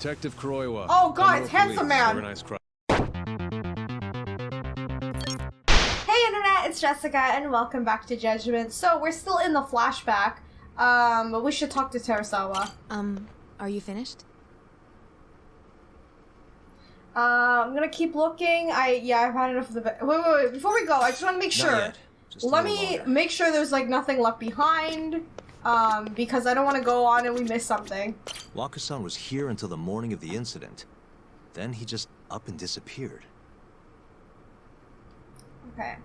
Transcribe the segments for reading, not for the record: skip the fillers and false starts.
Detective Kuroiwa. Oh god, it's Handsome Man! Nice crowd. Hey internet, it's Jessica and welcome back to Judgment. So we're still in the flashback, but we should talk to Terasawa. Are you finished? I'm gonna keep looking. I've had enough of the... Wait, before we go, I just want to make sure. Let me make sure there's like nothing left behind, because I don't want to go on and we miss something. Waku-san was here until the morning of the incident. Then he just up and disappeared. Okay.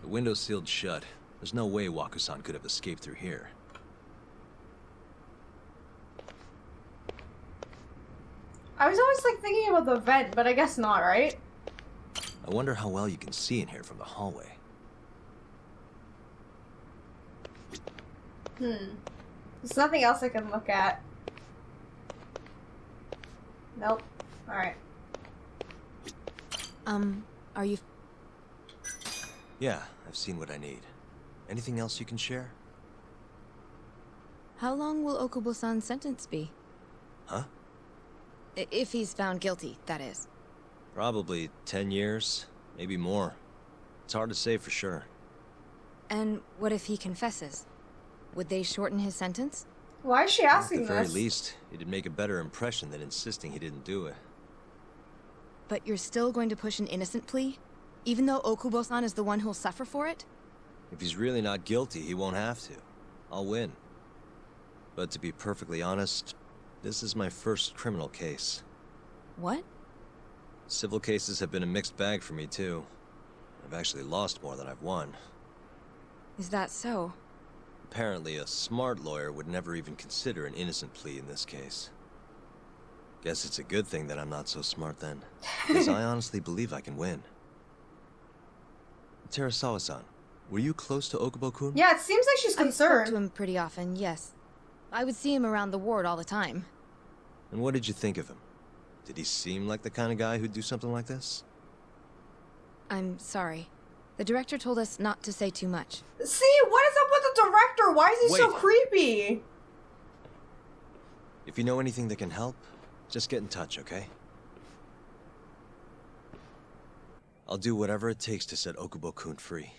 The window's sealed shut. There's no way Waku-san could have escaped through here. I was always like thinking about the vent, but I guess not, right? I wonder how well you can see in here from the hallway. There's nothing else I can look at. Nope. Alright. Are you... Yeah, I've seen what I need. Anything else you can share? How long will Okubo-san's sentence be? Huh? If he's found guilty, that is. Probably 10 years, maybe more. It's hard to say for sure. And what if he confesses? Would they shorten his sentence? Why is she asking this? At the very this? least, it'd make a better impression than insisting he didn't do it. But you're still going to push an innocent plea? Even though Okubo-san is the one who'll suffer for it? If he's really not guilty, he won't have to. I'll win. But to be perfectly honest, this is my first criminal case. What? Civil cases have been a mixed bag for me, too. I've actually lost more than I've won. Is that so? Apparently, a smart lawyer would never even consider an innocent plea in this case. Guess it's a good thing that I'm not so smart then, because I honestly believe I can win. Terasawa-san, were you close to Okubo-kun? Yeah, it seems like she's I spoke concerned. to him pretty often, yes. I would see him around the ward all the time. And what did you think of him? Did he seem like the kind of guy who'd do something like this? I'm sorry. The director told us not to say too much. See, what is up with the director? Why is he so Wait. creepy? If you know anything that can help, just get in touch, okay? I'll do whatever it takes to set Okubo-kun free.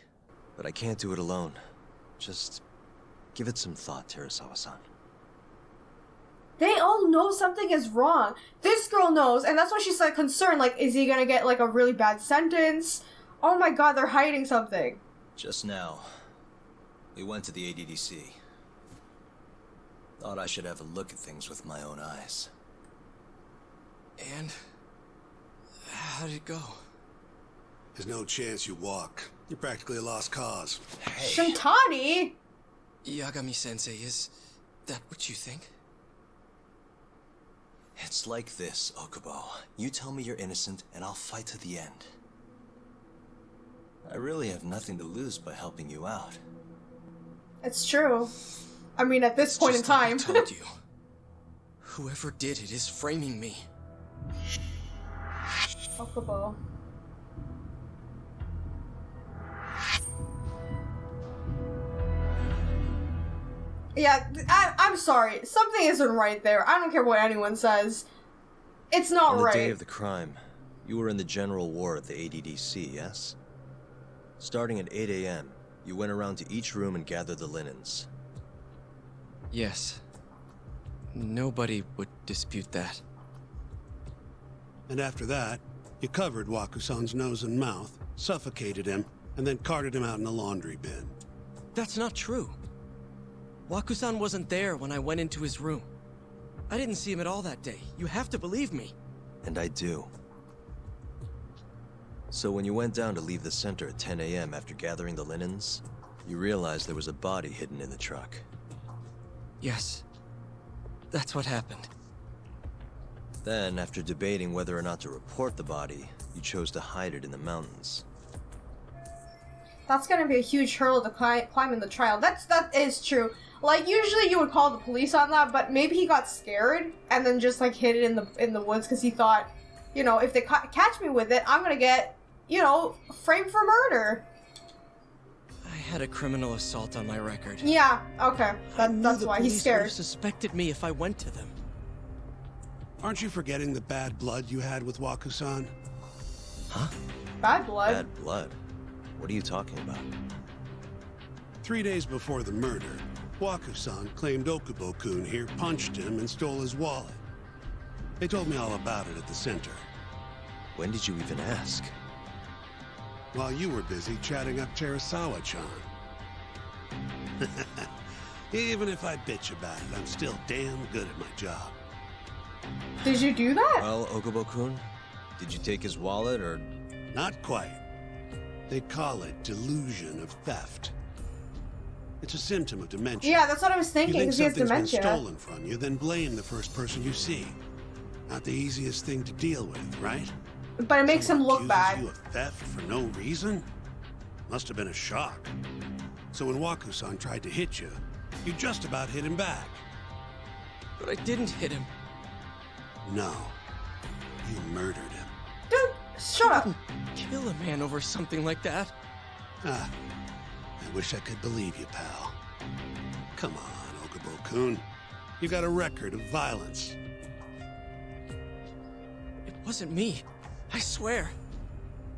But I can't do it alone. Just give it some thought, Terasawa-san. They all know something is wrong. This girl knows, and that's why she's like concerned. Like, is he gonna get like a really bad sentence? Oh my god, they're hiding something. Just now, we went to the ADDC. Thought I should have a look at things with my own eyes. And how did it go? There's no chance you walk. You're practically a lost cause. Hey, Shintani? Yagami-sensei, is that what you think? It's like this, Okubo. You tell me you're innocent, and I'll fight to the end. I really have nothing to lose by helping you out. It's true. I mean, at this point in Just like time. I told you. Whoever did it is framing me. Okubo. Yeah, I'm sorry. Something isn't right there. I don't care what anyone says. It's not On the right. day of the crime, you were in the general ward at the ADDC, yes? Starting at 8 a.m., you went around to each room and gathered the linens. Yes. Nobody would dispute that. And after that, you covered Waku-san's nose and mouth, suffocated him, and then carted him out in a laundry bin. That's not true. Waku-san wasn't there when I went into his room. I didn't see him at all that day. You have to believe me. And I do. So when you went down to leave the center at 10 a.m. after gathering the linens, you realized there was a body hidden in the truck. Yes. That's what happened. Then, after debating whether or not to report the body, you chose to hide it in the mountains. That's gonna be a huge hurdle to climb in the trial. That is true. Like, usually you would call the police on that, but maybe he got scared and then just like hid it in the woods because he thought, you know, if they catch me with it, I'm gonna get, you know, framed for murder. I had a criminal assault on my record. Yeah, okay. That's why he's Police would scared. have suspected me if I went to them. Aren't you forgetting the bad blood you had with Waku-san? Huh? Bad blood? Bad blood? What are you talking about? 3 days before the murder, Waku-san claimed Okubo-kun here punched him and stole his wallet. They told me all about it at the center. When did you even ask? While you were busy chatting up Terasawa-chan. Even if I bitch about it, I'm still damn good at my job. Did you do that? Well, Okubo-kun, did you take his wallet or... Not quite. They call it delusion of theft. It's a symptom of dementia. Yeah, that's what I was You thinking, think because he has something's been dementia. stolen from you, then blame the first person you see. Not the easiest thing to deal with, right? But it makes him Someone look accuses bad. you of theft for no reason? Must have been a shock. So when Waku-san tried to hit you, you just about hit him back. But I didn't hit him. No. You murdered him. Dude, shut up. Kill a man over something like that. Ah, I wish I could believe you, pal. Come on, Okubo-kun. You got a record of violence. It wasn't me. I swear.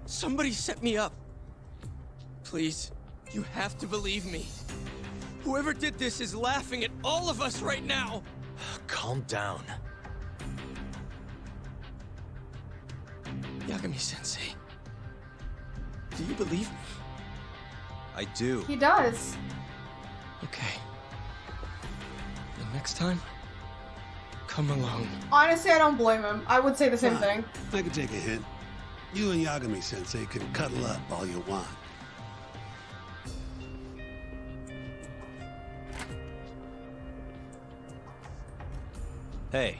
Somebody set me up. Please, you have to believe me. Whoever did this is laughing at all of us right now. Calm down. Yagami-sensei, do you believe me? I do. He does. Okay. The next time, come alone. Honestly, I don't blame him. I would say the same Fine. thing. I can take a hint. You and Yagami-sensei can cuddle up all you want. Hey,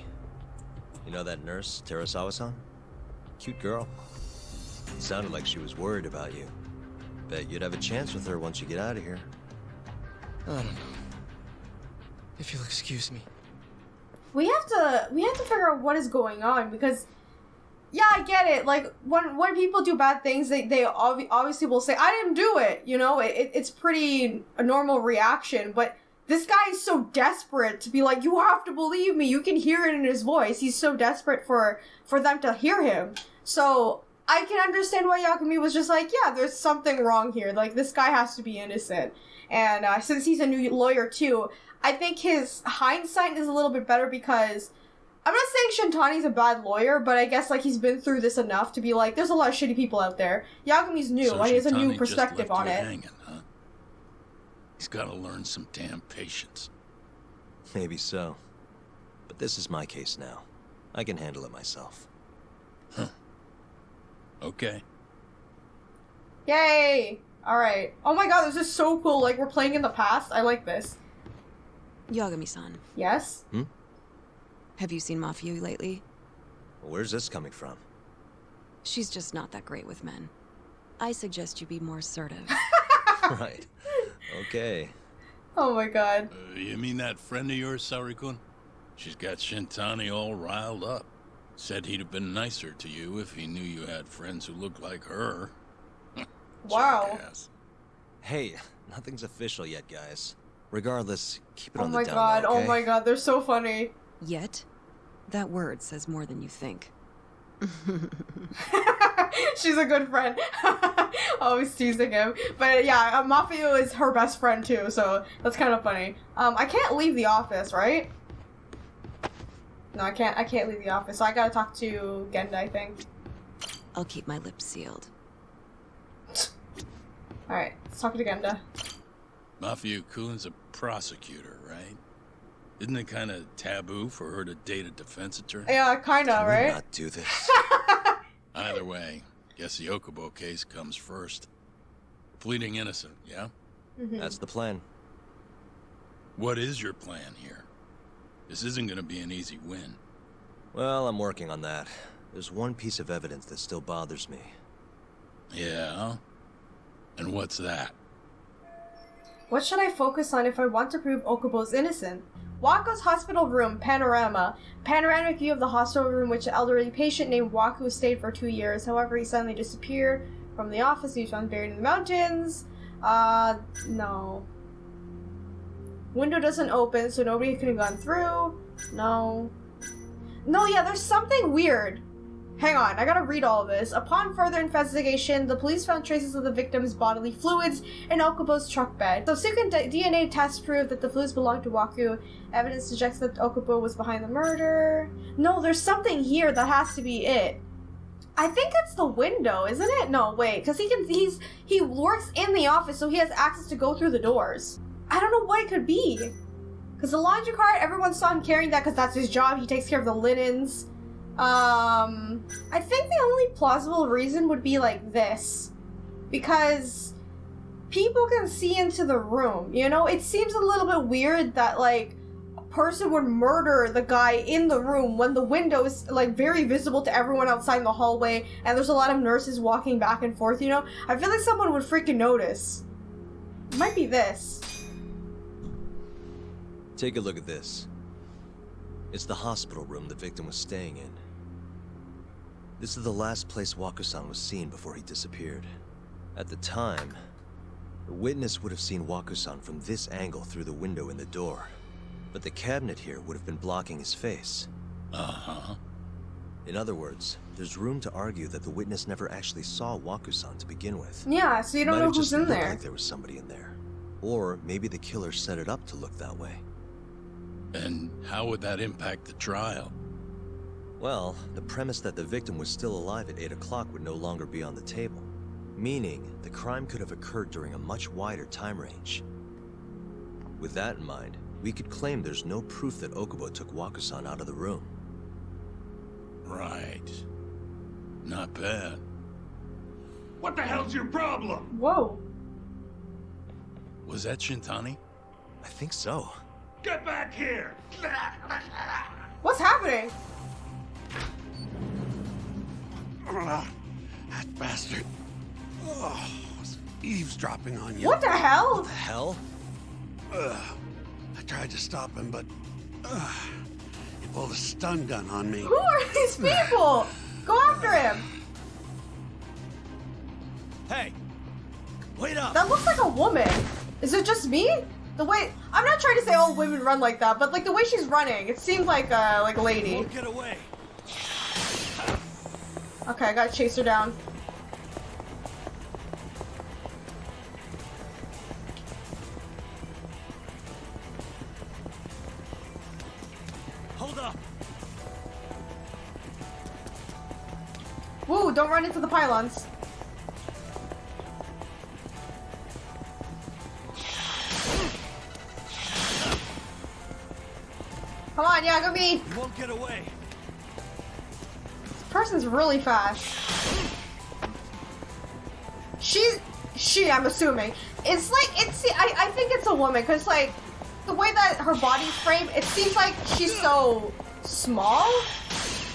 you know that nurse, Terasawa-san? Cute girl. Sounded like she was worried about you. Bet you'd have a chance with her once you get out of here. I don't know. If you'll excuse me. We have to figure out what is going on, because yeah, I get it. Like when people do bad things, they obviously will say, "I didn't do it." You know, it's pretty a normal reaction. But this guy is so desperate to be like, "You have to believe me." You can hear it in his voice. He's so desperate for them to hear him. So I can understand why Yagami was just like, "Yeah, there's something wrong here. Like this guy has to be innocent." And since he's a new lawyer too, I think his hindsight is a little bit better, because I'm not saying Shintani's a bad lawyer, but I guess like he's been through this enough to be like, there's a lot of shitty people out there. Yagami's new, So and he has a Shintani new just perspective left on you it. hanging, huh? He's got to learn some damn patience. Maybe so. But this is my case now. I can handle it myself. Huh. Okay. Yay! Alright. Oh my god, this is so cool. Like, we're playing in the past. I like this. Yagami-san, Yes? have you seen Mafia lately? Where's this coming from? She's just not that great with men. I suggest you be more assertive. Right. Okay. Oh my god. You mean that friend of yours, Sarikun? She's got Shintani all riled up. Said he'd have been nicer to you if he knew you had friends who looked like her. Wow. Jackass. Hey, nothing's official yet, guys. Regardless, keep it Oh on my the down god, low, oh okay? my god, they're so funny. Yet, that word says more than you think. She's a good friend. Always teasing him. But yeah, Mafia is her best friend too, so that's kind of funny. I can't leave the office, right? No, I can't leave the office, so I gotta talk to Genda, I think. I'll keep my lips sealed. Alright, let's talk to Genda. Mafia-kun's a prosecutor, right? Isn't it kind of taboo for her to date a defense attorney? Yeah, kinda, Can we right? not do this? Either way, guess the Okubo case comes first. Pleading innocent, yeah? That's the plan. What is your plan here? This isn't gonna be an easy win. Well, I'm working on that. There's one piece of evidence that still bothers me. Yeah? And what's that? What should I focus on if I want to prove Okubo's innocent? Waku's hospital room, panorama. Panoramic view of the hospital room which an elderly patient named Waku stayed for 2 years. However, he suddenly disappeared from the office. He was found buried in the mountains. No. Window doesn't open, so nobody could have gone through. No. No, yeah, there's something weird. Hang on, I gotta read all of this. Upon further investigation, the police found traces of the victim's bodily fluids in Okubo's truck bed. Subsequent DNA tests proved that the fluids belonged to Waku. Evidence suggests that Okubo was behind the murder. No, there's something here that has to be it. I think it's the window, isn't it? No, wait, because he works in the office, so he has access to go through the doors. I don't know what it could be. Because the laundry cart, everyone saw him carrying that because that's his job. He takes care of the linens. I think the only plausible reason would be like this. Because people can see into the room, you know? It seems a little bit weird that, like, a person would murder the guy in the room when the window is, like, very visible to everyone outside in the hallway, and there's a lot of nurses walking back and forth, you know? I feel like someone would freaking notice. It might be this. Take a look at this. It's the hospital room the victim was staying in. This is the last place Waku-san was seen before he disappeared. At the time, the witness would have seen Waku-san from this angle through the window in the door. But the cabinet here would have been blocking his face. Uh-huh. In other words, there's room to argue that the witness never actually saw Waku-san to begin with. Yeah, so you don't know who's in there. Might have just looked like there was somebody in there. Or maybe the killer set it up to look that way. And how would that impact the trial? Well, the premise that the victim was still alive at 8 o'clock would no longer be on the table. Meaning, the crime could have occurred during a much wider time range. With that in mind, we could claim there's no proof that Okubo took Waku-san out of the room. Right. Not bad. What the hell's your problem? Whoa. Was that Shintani? I think so. Get back here! What's happening? That bastard. Oh, was eavesdropping on you. What the hell? The hell? I tried to stop him, but he pulled a stun gun on me. Who are these people? Go after him. Hey! Wait up! That looks like a woman. Is it just me? The way I'm not trying to say all women run like that, but like the way she's running, it seems like a lady. Won't get away. Okay, I gotta chase her down. Hold up! Woo, don't run into the pylons. Come on, Yagami! You won't get away. This person's really fast. I'm assuming. It's like, I think it's a woman, because like, the way that her body's framed, it seems like she's so small?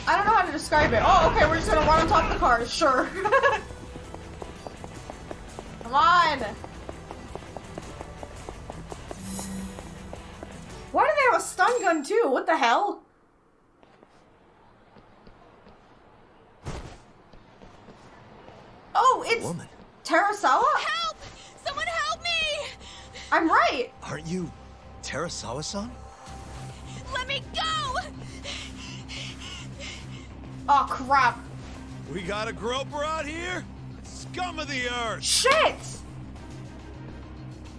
I don't know how to describe it. Oh, okay, we're just gonna run on top of the cars, sure. Come on! Why do they have a stun gun too? What the hell? Oh, it's Woman. Terasawa? Help! Someone help me! I'm right! Aren't you Terasawa-san? Let me go! Oh, crap. We got a groper out here? Scum of the earth! Shit!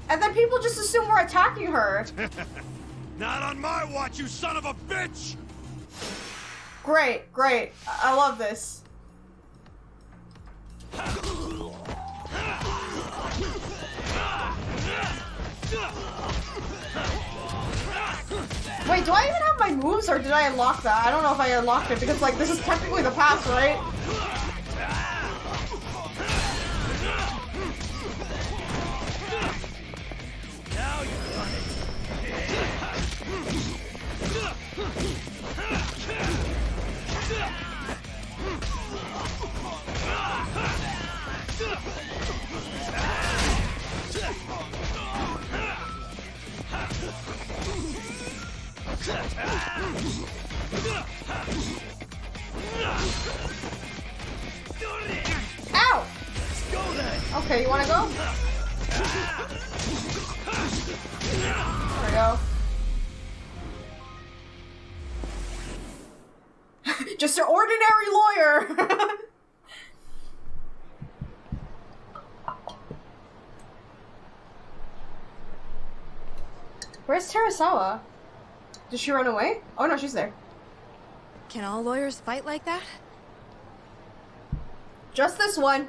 And then people just assume we're attacking her. Not on my watch, you son of a bitch! Great, great. I love this. Wait, do I even have my moves, or did I unlock that? I don't know if I unlocked it, because, like, this is technically the past, right? Now you're running. Ow! Let's go then. Okay, you wanna go? There we go. Just an ordinary lawyer. Where's Terasawa? Did she run away? Oh no, she's there. Can all lawyers fight like that? Just this one.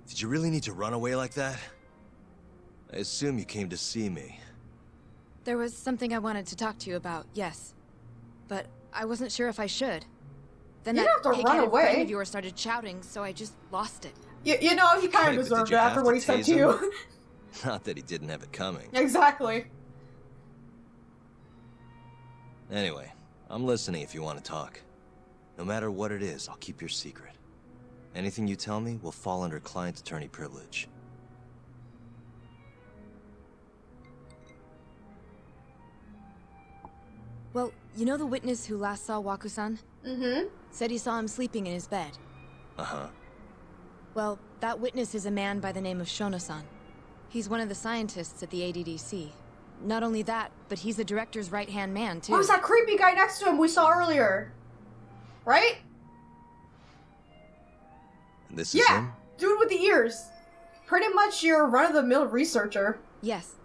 Did you really need to run away like that? I assume you came to see me. There was something I wanted to talk to you about, yes. But I wasn't sure if I should. Then You that don't have to run pig-headed friend away. of yours started shouting, so I just lost it. You know, he kind Wait, of but did deserved you it have after to what he said tase to him? you. Not that he didn't have it coming. Exactly. Anyway, I'm listening if you want to talk. No matter what it is, I'll keep your secret. Anything you tell me will fall under client attorney privilege. Well, you know the witness who last saw Waku-san? Mm-hmm. Said he saw him sleeping in his bed. Uh-huh. Well, that witness is a man by the name of Shono-san. He's one of the scientists at the ADDC. Not only that, but he's the director's right-hand man, too. What was that creepy guy next to him we saw earlier? Right? And this is Yeah, him? dude with the ears. Pretty much your run-of-the-mill researcher. Yes.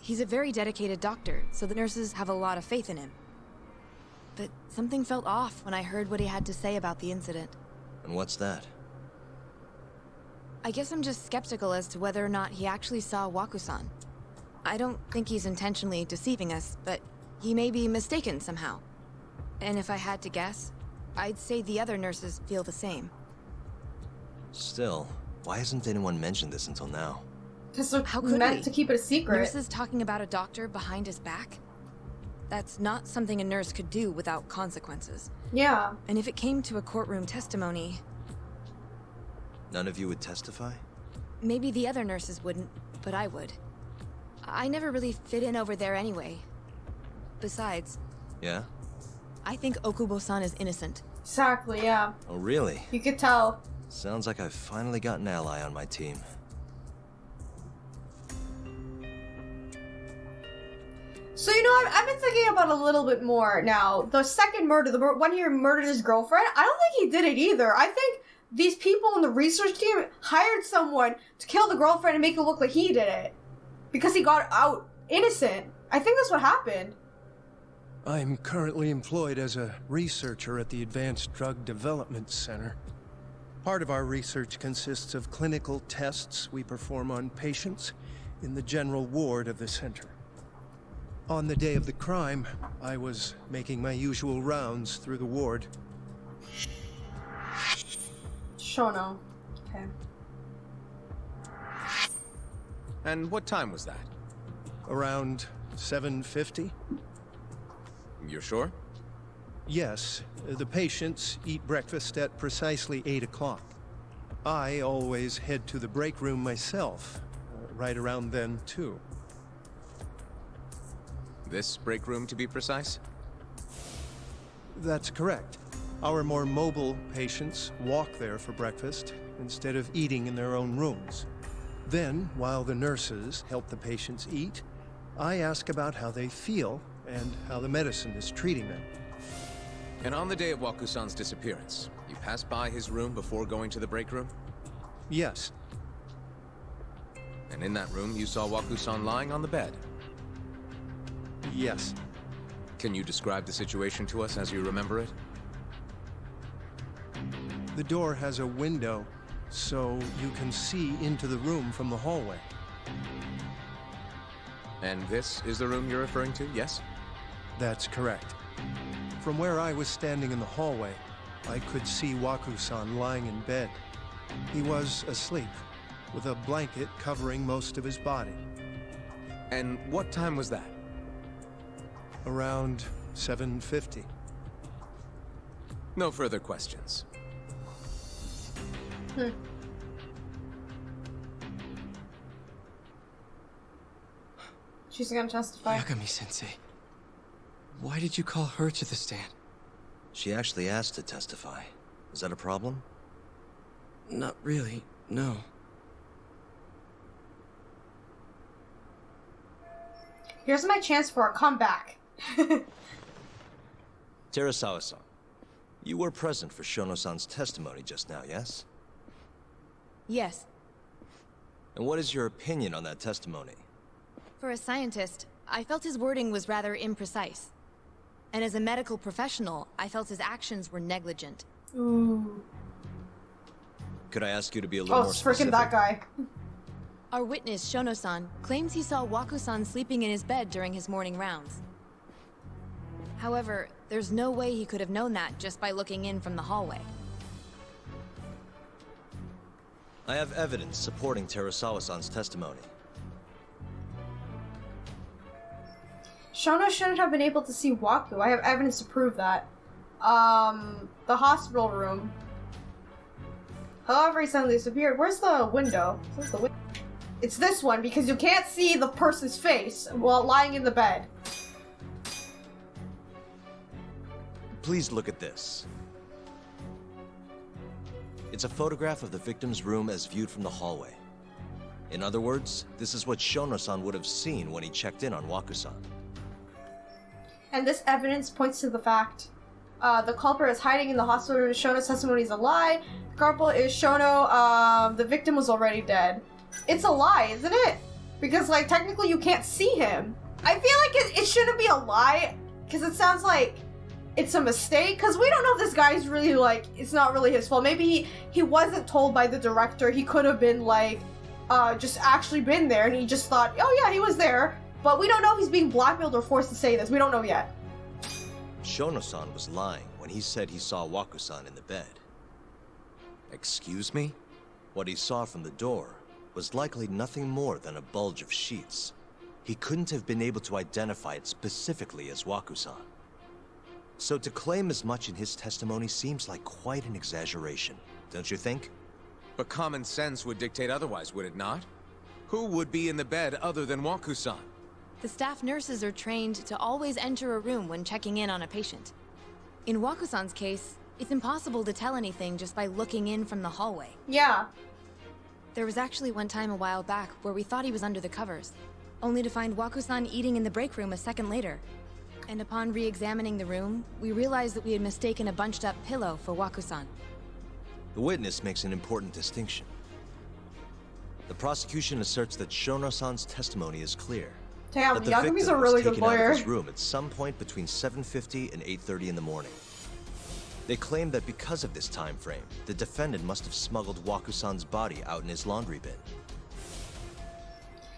He's a very dedicated doctor, so the nurses have a lot of faith in him. But something felt off when I heard what he had to say about the incident. And what's that? I guess I'm just skeptical as to whether or not he actually saw Waku-san. I don't think he's intentionally deceiving us, but he may be mistaken somehow. And if I had to guess, I'd say the other nurses feel the same. Still, why hasn't anyone mentioned this until now? Because they're How could meant we? to keep it a secret. Nurses talking about a doctor behind his back? That's not something a nurse could do without consequences. Yeah. And if it came to a courtroom testimony, None of you would testify? maybe the other nurses wouldn't, but I would. I never really fit in over there anyway. Besides, Yeah? I think Okubo-san is innocent. Exactly, yeah. Oh, really? You could tell. Sounds like I've finally got an ally on my team. So, you know, I've been thinking about it a little bit more now. The second murder, the one he murdered his girlfriend, I don't think he did it either. I think these people in the research team hired someone to kill the girlfriend and make it look like he did it. Because he got out innocent. I think that's what happened. I'm currently employed as a researcher at the Advanced Drug Development Center. Part of our research consists of clinical tests we perform on patients in the general ward of the center. On the day of the crime, I was making my usual rounds through the ward. Shono. Okay. And what time was that? Around 7:50? You're sure? Yes, the patients eat breakfast at precisely 8 o'clock. I always head to the break room myself, right around then too. This break room, to be precise? That's correct. Our more mobile patients walk there for breakfast instead of eating in their own rooms. Then, while the nurses help the patients eat, I ask about how they feel and how the medicine is treating them. And on the day of Waku-san's disappearance, you passed by his room before going to the break room? Yes, And in that room, you saw Waku-san lying on the bed. yes. Can you describe the situation to us as you remember it? The door has a window, so you can see into the room from the hallway. And this is the room you're referring to, yes? That's correct. From where I was standing in the hallway, I could see Waku-san lying in bed. He was asleep, with a blanket covering most of his body. And what time was that? Around 7:50. No further questions. She's gonna testify. Yagami-sensei. Why did you call her to the stand? She actually asked to testify. Is that a problem? Not really, no. Here's my chance for a comeback. Terasawa-san, you were present for Shono-san's testimony just now, yes? Yes. And what is your opinion on that testimony? For a scientist, I felt his wording was rather imprecise. And as a medical professional, I felt his actions were negligent. Ooh. Could I ask you to be a little Oh, more it's specific? freaking that guy. Our witness, Shono-san, claims he saw Waku-san sleeping in his bed during his morning rounds. However, there's no way he could have known that just by looking in from the hallway. I have evidence supporting Terasawa-san's testimony. Shono shouldn't have been able to see Waku. I have evidence to prove that. The hospital room. However, he suddenly disappeared. Where's the window? Where's the window? It's this one, because you can't see the person's face while lying in the bed. Please look at this. It's a photograph of the victim's room as viewed from the hallway. In other words, this is what Shono-san would have seen when he checked in on Waku-san. And this evidence points to the fact the culprit is hiding in the hospital room. Shono's testimony is a lie. The culprit is Shono. The victim was already dead. It's a lie, isn't it? Because, like, technically you can't see him. I feel like it shouldn't be a lie, because it sounds like it's a mistake, because we don't know if this guy's really, like, it's not really his fault. Maybe he wasn't told by the director. He could have been, like, just actually been there, and he just thought, oh yeah, he was there. But we don't know if he's being blackmailed or forced to say this. We don't know yet. Shono-san was lying when he said he saw Waku-san in the bed. Excuse me? What he saw from the door was likely nothing more than a bulge of sheets. He couldn't have been able to identify it specifically as Waku-san. So to claim as much in his testimony seems like quite an exaggeration, don't you think? But common sense would dictate otherwise, would it not? Who would be in the bed other than Waku-san? The staff nurses are trained to always enter a room when checking in on a patient. In Waku-san's case, it's impossible to tell anything just by looking in from the hallway. Yeah. There was actually one time a while back where we thought he was under the covers, only to find Waku-san eating in the break room a second later. And upon re-examining the room, we realized that we had mistaken a bunched-up pillow for Waku-san. The witness makes an important distinction. The prosecution asserts that Shono-san's testimony is clear. Damn, that the Yagami's victim a really was good taken out lawyer. of his room at some point between 7:50 and 8:30 in the morning. They claim that because of this time frame, the defendant must have smuggled Waku-san's body out in his laundry bin.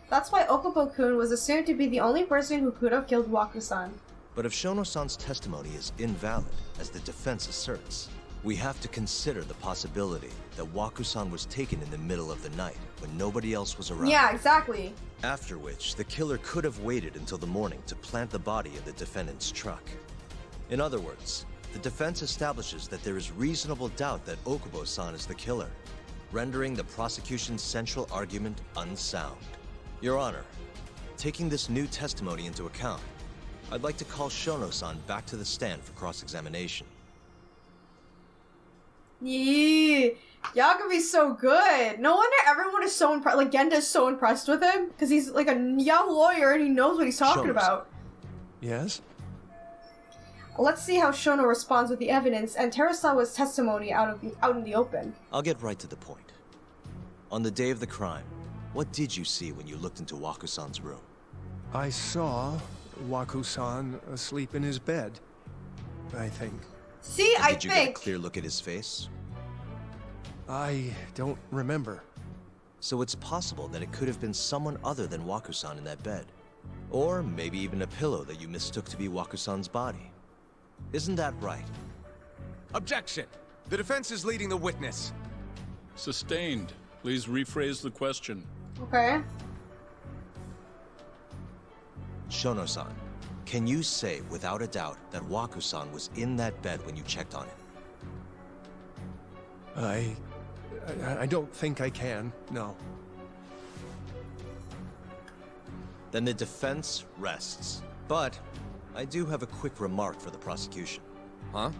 That's why Okubo-kun was assumed to be the only person who could have killed Waku-san. But if Shono-san's testimony is invalid, as the defense asserts, we have to consider the possibility that Waku-san was taken in the middle of the night when nobody else was around. Yeah, exactly. After which, the killer could have waited until the morning to plant the body in the defendant's truck. In other words, the defense establishes that there is reasonable doubt that Okubo-san is the killer, rendering the prosecution's central argument unsound. Your Honor, taking this new testimony into account, I'd like to call Shono-san back to the stand for cross-examination. Yeah, Yagami's so good. No wonder everyone is so impressed. Like, Genda is so impressed with him, because he's like a young lawyer and he knows what he's talking about. Yes? Let's see how Shono responds with the evidence and Terasawa's testimony out in the open. I'll get right to the point. On the day of the crime, what did you see when you looked into Waku-san's room? I saw Waku-san asleep in his bed, I think. See, And I did you get a think... clear look at his face? I don't remember. So it's possible that it could have been someone other than Waku-san in that bed. Or maybe even a pillow that you mistook to be Waku-san's body. Isn't that right? Objection! The defense is leading the witness. Sustained. Please rephrase the question. Okay. Shono-san, can you say without a doubt that Waku-san was in that bed when you checked on him? I don't think I can, no. Then the defense rests. But I do have a quick remark for the prosecution. Huh?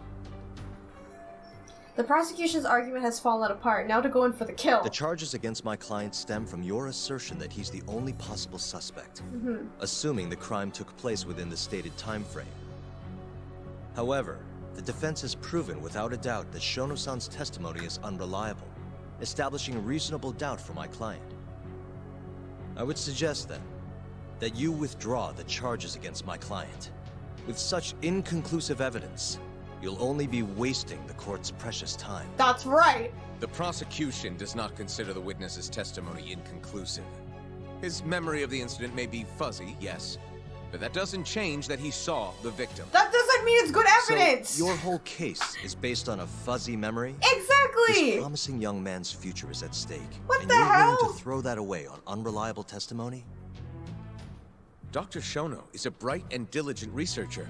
The prosecution's argument has fallen apart. Now to go in for the kill. The charges against my client stem from your assertion that he's the only possible suspect, assuming the crime took place within the stated time frame. However, the defense has proven without a doubt that Shono-san's testimony is unreliable, establishing reasonable doubt for my client. I would suggest, then, that you withdraw the charges against my client. With such inconclusive evidence, you'll only be wasting the court's precious time. That's right. The prosecution does not consider the witness's testimony inconclusive. His memory of the incident may be fuzzy, yes, but that doesn't change that he saw the victim. That doesn't mean it's good evidence. So your whole case is based on a fuzzy memory? Exactly. This promising young man's future is at stake. What and the you're hell? willing to throw that away on unreliable testimony? Dr. Shono is a bright and diligent researcher.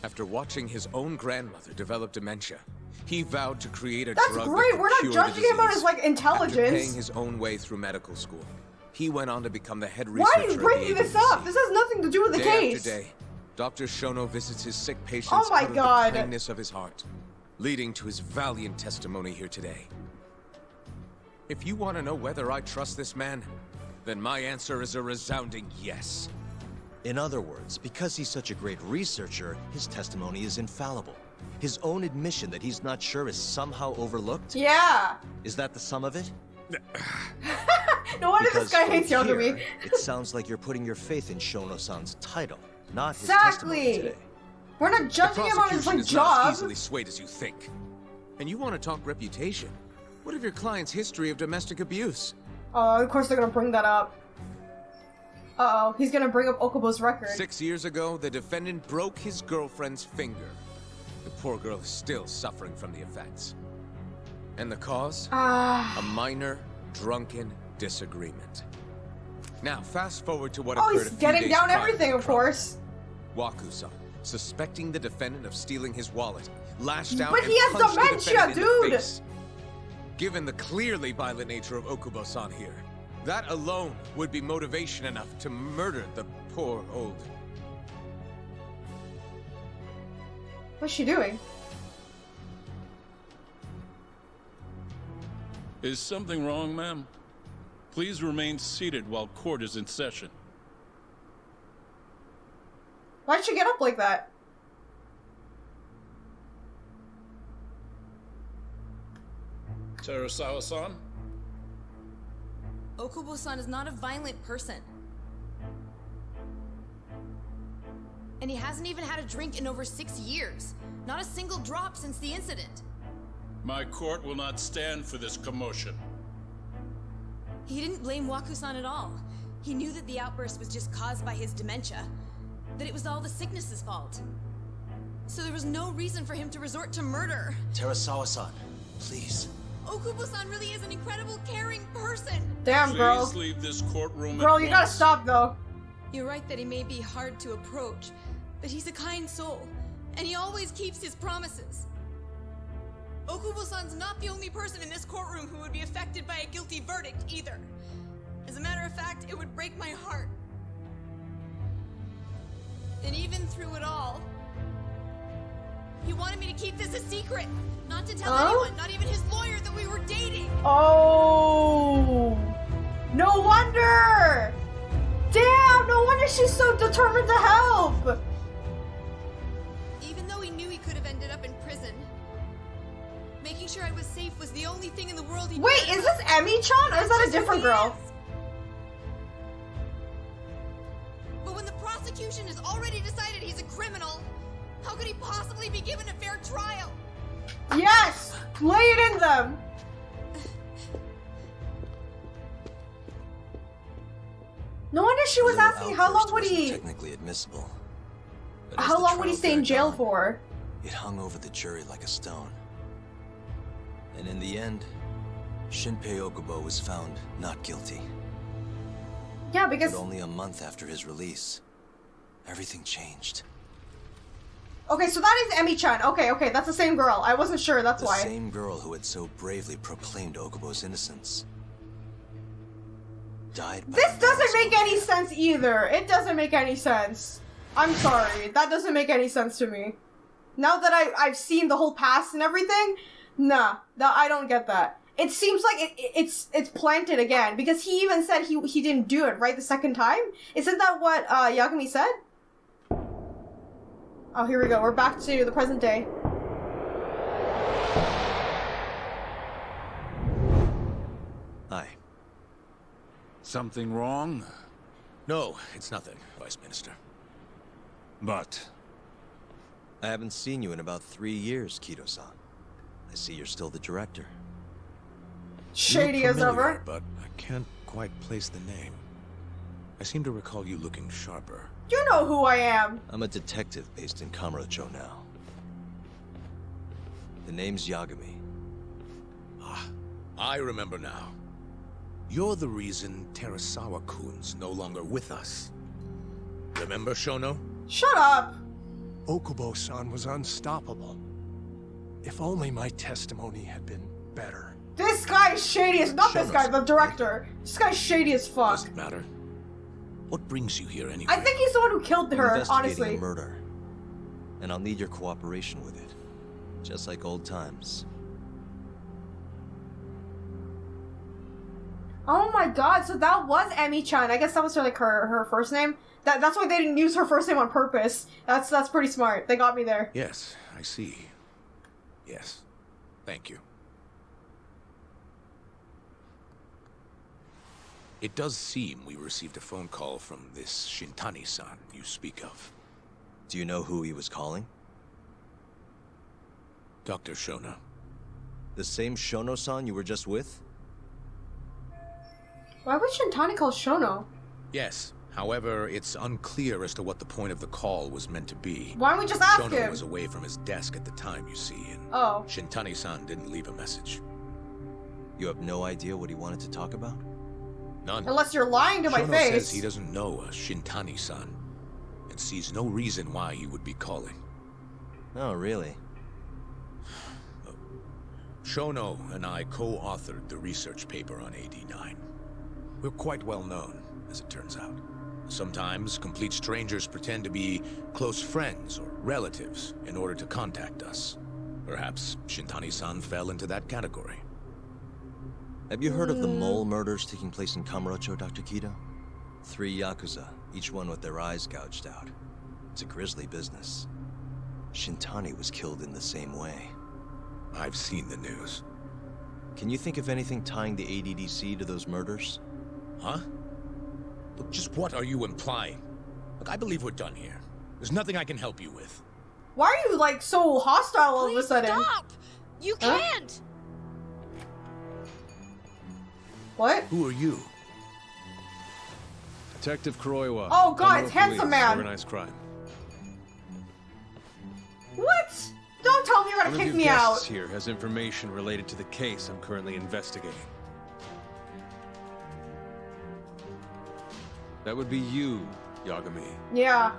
After watching his own grandmother develop dementia, he vowed to create a That's drug great. that We're could not cure judging the him on his disease. like intelligence. After paying his own way through medical school, he went on to become the head Why researcher are you at bringing the this agency. up? This has nothing to do with the Day case. after day, Dr. Shono visits his sick patients Oh my out of God. the kindness of his heart, leading to his valiant testimony here today. If you want to know whether I trust this man, then my answer is a resounding yes. In other words, because he's such a great researcher, his testimony is infallible. His own admission that he's not sure is somehow overlooked? Yeah. Is that the sum of it? No wonder this Because guy from hates here, Yagami. it sounds like you're putting your faith in Shono-san's title, not his Exactly. testimony today. We're not The judging him on his prosecution like is not job. as easily swayed as you think. And you want to talk reputation? What of your client's history of domestic abuse? Oh, of course they're gonna bring that up. Uh-oh, he's gonna bring up Okubo's record. 6 years ago, the defendant broke his girlfriend's finger. The poor girl is still suffering from the effects. And the cause? A minor, drunken disagreement. Now, fast forward to what Oh, occurred he's a few getting days down prior to everything, the of crime. course. Waku-san, suspecting the defendant of stealing his wallet, lashed out But and he has punched the dementia, defendant in the dude! face. Given the clearly violent nature of Okubo-san here, that alone would be motivation enough to murder the poor old... What's she doing? Is something wrong, ma'am? Please remain seated while court is in session. Why'd she get up like that? Terasawa-san? Okubo-san is not a violent person. And he hasn't even had a drink in over 6 years. Not a single drop since the incident. My court will not stand for this commotion. He didn't blame Waku-san at all. He knew that the outburst was just caused by his dementia. That it was all the sickness's fault. So there was no reason for him to resort to murder. Terasawa-san, please. Okubo-san really is an incredible, caring person. Damn, girl. Please leave this courtroom Girl, at you gotta once. stop, though. You're right that he may be hard to approach, but he's a kind soul, and he always keeps his promises. Okubo-san's not the only person in this courtroom who would be affected by a guilty verdict, either. As a matter of fact, it would break my heart. And even through it all, he wanted me to keep this a secret, not to tell anyone, not even his lawyer, that we were dating. Oh, no wonder. Damn, no wonder she's so determined to help. Even though he knew he could have ended up in prison, making sure I was safe was the only thing in the world he Wait, cared is about. this Emi-chan or is that a different girl? But when the prosecution has already decided he's a criminal, how could he possibly be given a fair trial? Yes, lay it in them. No wonder she was Little asking how long outburst would wasn't he, technically admissible. But as how the long would he trial stay in dragged jail on, for? It hung over the jury like a stone. And in the end, Shinpei Okubo was found not guilty. Yeah, But because only a month after his release, everything changed. okay, so that is Emi-chan. Okay, that's the same girl. I wasn't sure. That's The why. same girl who had so bravely proclaimed Okubo's innocence died by This a doesn't man's make own any hand. sense either. It doesn't make any sense. I'm sorry. That doesn't make any sense to me. Now that I've seen the whole past and everything, Nah, I don't get that. It seems like it's planted again, because he even said he didn't do it, right, the second time? Isn't that what Yagami said? Oh, here we go. We're back to the present day. Hi. Something wrong? No, it's nothing, Vice Minister. But... I haven't seen you in about 3 years, Kido-san. I see you're still the director. Shady as ever. But I can't quite place the name. I seem to recall you looking sharper. You know who I am. I'm a detective based in Kamurocho now. The name's Yagami. Ah, I remember now. You're the reason Terasawa-kun's no longer with us. Remember, Shono? Shut up! Okubo-san was unstoppable. If only my testimony had been better. This guy is shady as... Not this guy, Shono-san. the director. This guy's shady as fuck. Doesn't matter. What brings you here anyway? I think he's the one who killed I'm her, investigating honestly. a murder. And I'll need your cooperation with it. Just like old times. Oh my god, so that was Emi-chan. I guess that was her first name. That's why they didn't use her first name on purpose. That's pretty smart. They got me there. Yes, I see. Yes. Thank you. It does seem we received a phone call from this Shintani-san you speak of. Do you know who he was calling? Dr. Shono. The same Shono-san you were just with? Why would Shintani call Shono? Yes. However, it's unclear as to what the point of the call was meant to be. Why don't we just ask Shono him? was away from his desk at the time, you see, and Oh. Shintani-san didn't leave a message. You have no idea what he wanted to talk about? None. Unless you're lying to my Shono face. says he doesn't know a Shintani-san, and sees no reason why he would be calling. Oh, really? Shono and I co-authored the research paper on AD9. We're quite well known, as it turns out. Sometimes, complete strangers pretend to be close friends or relatives in order to contact us. Perhaps Shintani-san fell into that category. Have you heard of the mole murders taking place in Kamurocho, Dr. Kido? 3 yakuza, each one with their eyes gouged out. It's a grisly business. Shintani was killed in the same way. I've seen the news. Can you think of anything tying the ADDC to those murders? Huh? Look, just what are you implying? Look, I believe we're done here. There's nothing I can help you with. Why are you, like, so hostile all of a sudden? Stop! You Huh? can't! What? Who are you? Detective Kuroiwa. Oh god, it's Kamurocho Handsome Police, Man! Organized crime. What? Don't tell me you're One gonna of kick your me guests out. here has information related to the case I'm currently investigating. That would be you, Yagami. Yeah.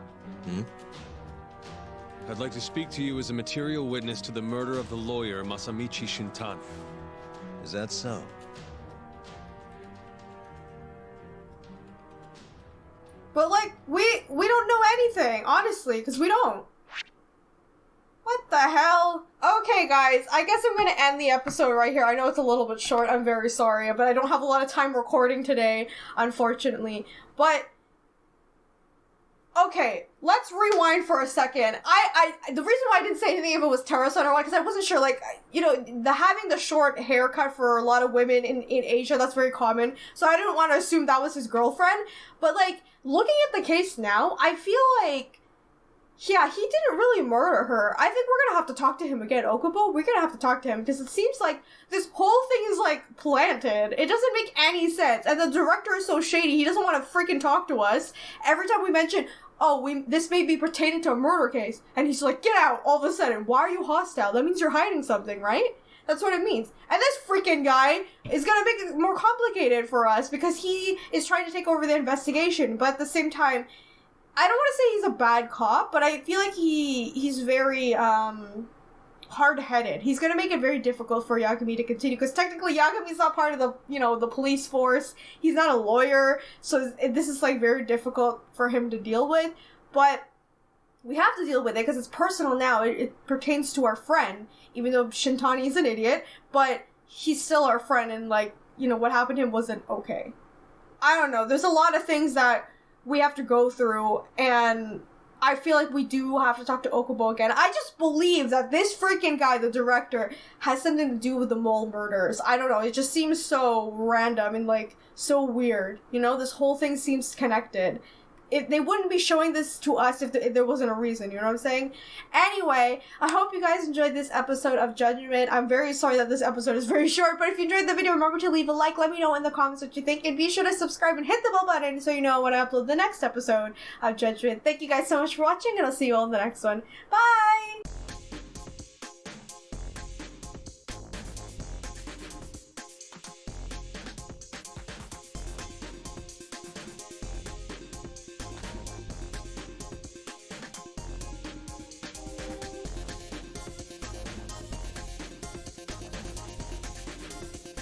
I'd like to speak to you as a material witness to the murder of the lawyer Masamichi Shintani. Is that so? But, like, we don't know anything, honestly, because we don't. What the hell? Okay, guys, I guess I'm gonna end the episode right here. I know it's a little bit short, I'm very sorry, but I don't have a lot of time recording today, unfortunately. But, okay, let's rewind for a second. The reason why I didn't say anything if it was Terra-san or what, because I wasn't sure, like, you know, having the short haircut for a lot of women in Asia, that's very common, so I didn't want to assume that was his girlfriend, but, like, looking at the case now, I feel like, yeah, he didn't really murder her. I think we're gonna have to talk to him again, Okubo. We're gonna have to talk to him, because it seems like this whole thing is, like, planted. It doesn't make any sense, and the director is so shady, he doesn't want to freaking talk to us. Every time we mention, oh, this may be pertaining to a murder case, and he's like, get out, all of a sudden. Why are you hostile? That means you're hiding something, right? That's what it means. And this freaking guy is gonna make it more complicated for us, because he is trying to take over the investigation, but at the same time, I don't want to say he's a bad cop, but I feel like he's very, hard-headed. He's gonna make it very difficult for Yagami to continue, because technically Yagami's not part of the, you know, the police force. He's not a lawyer, so this is, like, very difficult for him to deal with. But we have to deal with it because it's personal now. It pertains to our friend, even though Shintani is an idiot, but he's still our friend, and like, you know, what happened to him wasn't okay. I don't know, there's a lot of things that we have to go through, and I feel like we do have to talk to Okubo again. I just believe that this freaking guy, the director, has something to do with the mole murders. I don't know, it just seems so random and like so weird. You know, this whole thing seems connected. They wouldn't be showing this to us if there wasn't a reason, you know what I'm saying? Anyway, I hope you guys enjoyed this episode of Judgment. I'm very sorry that this episode is very short, but if you enjoyed the video, remember to leave a like, let me know in the comments what you think, and be sure to subscribe and hit the bell button so you know when I upload the next episode of Judgment. Thank you guys so much for watching, and I'll see you all in the next one. Bye!